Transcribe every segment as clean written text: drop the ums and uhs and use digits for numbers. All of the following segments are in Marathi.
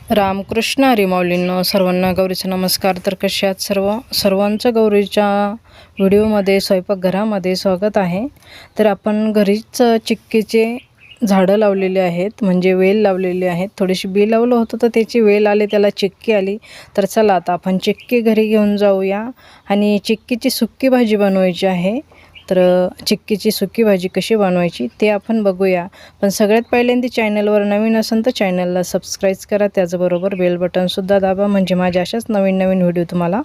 रामकृष्ण हरी माऊलींनो, सर्वांना गौरीचा नमस्कार. तर कशा आहात सर्वांचं गौरीच्या व्हिडिओमध्ये स्वयंपाकघरामध्ये स्वागत आहे. तर आपण घरीच चिक्कीचे झाडं लावलेले आहेत, म्हणजे वेल लावलेले आहेत. थोडीशी बी लावलं होतं तर त्याची वेल आली, त्याला चिक्की आली. तर चला आता आपण चिक्की घरी घेऊन जाऊया आणि चिक्कीची सुक्की भाजी बनवायची आहे. तर चिक्कीची सुकी भाजी कशी बनवायची ते आपण बघूया. पण सगळ्यात पहिल्यांदा चॅनलवर नवीन असेल तर चॅनलला सबस्क्राईब करा, त्याचबरोबर बेल बटनसुद्धा दाबा, म्हणजे माझ्या अशाच नवीन नवीन व्हिडिओ तुम्हाला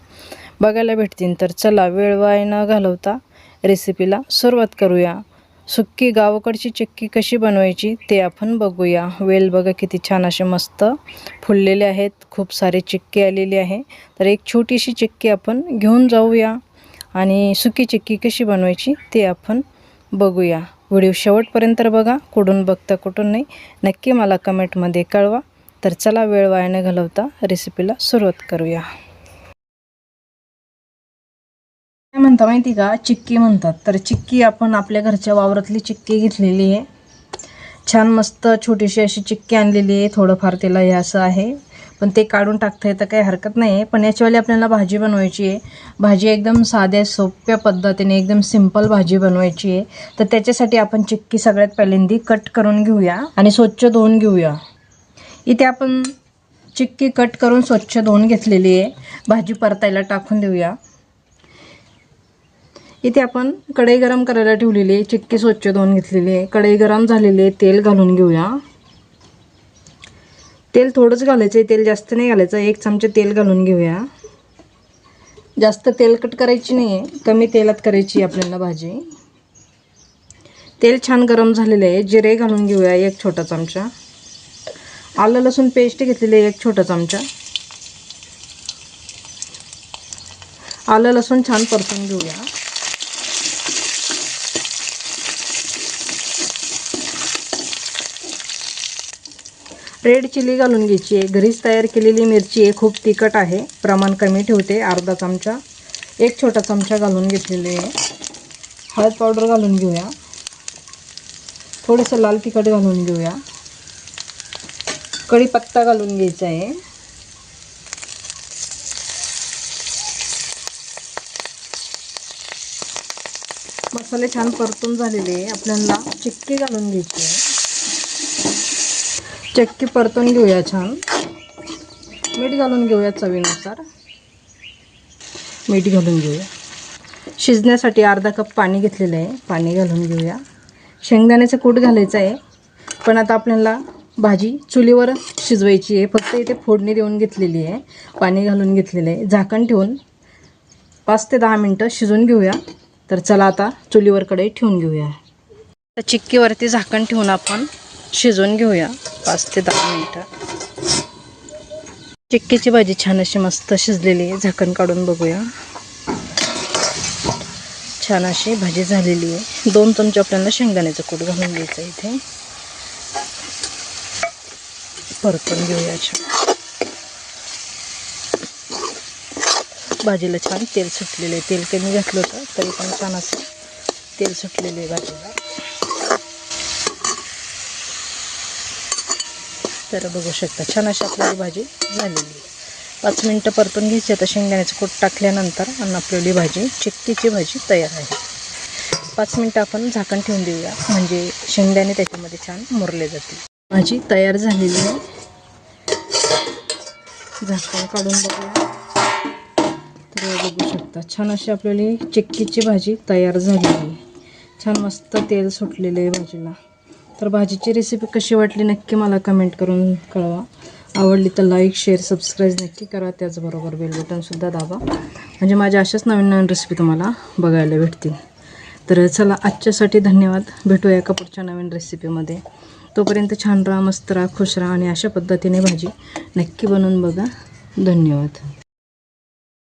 बघायला भेटतील. तर चला वेळ वाया न घालवता रेसिपीला सुरुवात करूया. सुक्की गावाकडची चिक्की कशी बनवायची ते आपण बघूया. वेल बघा किती छान असे मस्त फुललेले आहेत, खूप सारे चिक्की आलेली आहे. तर एक छोटीशी चिक्की आपण घेऊन जाऊया आणि सुकी चिक्की कशी बनवायची ते आपण बघूया. व्हिडिओ शेवटपर्यंत बघा, कुठून बघता कुठून नाही नक्की मला कमेंटमध्ये कळवा. तर चला वेळ वाया न घालवता रेसिपीला सुरुवात करूया. काय म्हणता माहिती का, चिक्की म्हणतात. तर चिक्की आपण आपल्या घरच्या वावरातली चिक्की घेतलेली आहे. छान मस्त छोटीशी अशी चिक्की आणलेली आहे. थोडंफार त्याला हे असं आहे, पण ते काढून टाकता येतं, काही हरकत नाही आहे. पण याच्यावाली आपल्याला भाजी बनवायची आहे. भाजी एकदम साध्या सोप्या पद्धतीने एकदम सिंपल भाजी बनवायची आहे. तर त्याच्यासाठी आपण चिक्की सगळ्यात पहिल्यांदा कट करून घेऊया आणि स्वच्छ धुवून घेऊया. इथे आपण चिक्की कट करून स्वच्छ धुवून घेतलेली आहे. भाजी परतायला टाकून देऊया. इथे आपण कढई गरम करायला ठेवलेली आहे. चिक्की स्वच्छ धुवून घेतलेली आहे. कढई गरम झालेली आहे. तेल घालून घेऊया. तेल थोडंच घालायचं आहे, तेल जास्त नाही घालायचं. 1 चमचा तेल घालून घेऊया. जास्त तेलकट करायची नाही आहे, कमी तेलात करायची आपल्याला भाजी. तेल छान गरम झालेलं आहे. जिरे घालून घेऊया 1 छोटा चमचा. आलं लसूण पेस्ट घेतलेली आहे 1 छोटा चमचा. आलं लसूण छान परतून घेऊया. रेड चिली घालून घ्यायची आहे. घरीच तयार केलेली मिरची आहे, खूप तिखट आहे, प्रमाण कमी ठेवते. अर्धा चमचा 1 छोटा चमचा घालून घेतलेले आहे. हळद पावडर घालून घेऊया. थोडंसं लाल तिखट घालून घेऊया. कढीपत्ता घालून घ्यायचा आहे. मसाले छान परतून झालेले आहे. आपल्याला चिक्की घालून घ्यायची आहे. चिक्की परतून घेऊया छान. मीठ घालून घेऊया चवीनुसार. मीठ घालून घेऊया. शिजण्यासाठी अर्धा कप पाणी घेतलेलं आहे, पाणी घालून घेऊया. शेंगदाण्याचं कूट घालायचं आहे, पण आता आपल्याला भाजी चुलीवर शिजवायची आहे. फक्त इथे फोडणी देऊन घेतलेली आहे. पाणी घालून घेतलेलं आहे. झाकण ठेवून 5 ते 10 मिनटं शिजवून घेऊया. तर चला आता चुलीवर कढई ठेवून घेऊया. तर चिक्कीवरती झाकण ठेवून आपण शिजवून घेऊया 5 ते 10 मिनटं. चिक्कीची भाजी छान अशी मस्त शिजलेली आहे. झाकण काढून बघूया. छान अशी भाजी झालेली आहे. 2 चमचे आपल्याला शेंगदाण्याचं कूट घालून घ्यायचं. इथे परतून घेऊया छान. भाजीला छान तेल सुटलेलं आहे. तेल कमी घातलं होतं तरी पण छान असं तेल सुटलेलं आहे भाजीला. तर बघू शकता छान अशी आपली भाजी झालेली आहे. 5 मिनटं परतून घ्यायची. आता शेंगदाण्याचं कूट टाकल्यानंतर आणि आपली भाजी चिक्कीची भाजी तयार आहे. 5 मिनटं आपण झाकण ठेवून देऊया, म्हणजे शेंगदाणे त्याच्यामध्ये छान मुरले जातील. भाजी तयार झालेली आहे. झाकण काढून बघूया. तर बघू शकता छान अशी आपल्याली चिक्कीची भाजी तयार झालेली आहे. छान मस्त तेल सुटलेलं आहे भाजीला. तर भाजीची रेसिपी कशी वाटली नक्की मला कमेंट करून कळवा. आवडली तर लाईक शेअर सबस्क्राईब नक्की करा, त्याचबरोबर बेल बटनसुद्धा दाबा, म्हणजे माझ्या अशाच नवीन नवीन रेसिपी तुम्हाला बघायला भेटतील. तर चला आजच्यासाठी धन्यवाद. भेटूया एका पुढच्या नवीन रेसिपीमध्ये. तोपर्यंत छान राहा, मस्त राहा, खुश राहा आणि अशा पद्धतीने भाजी नक्की बनवून बघा. धन्यवाद.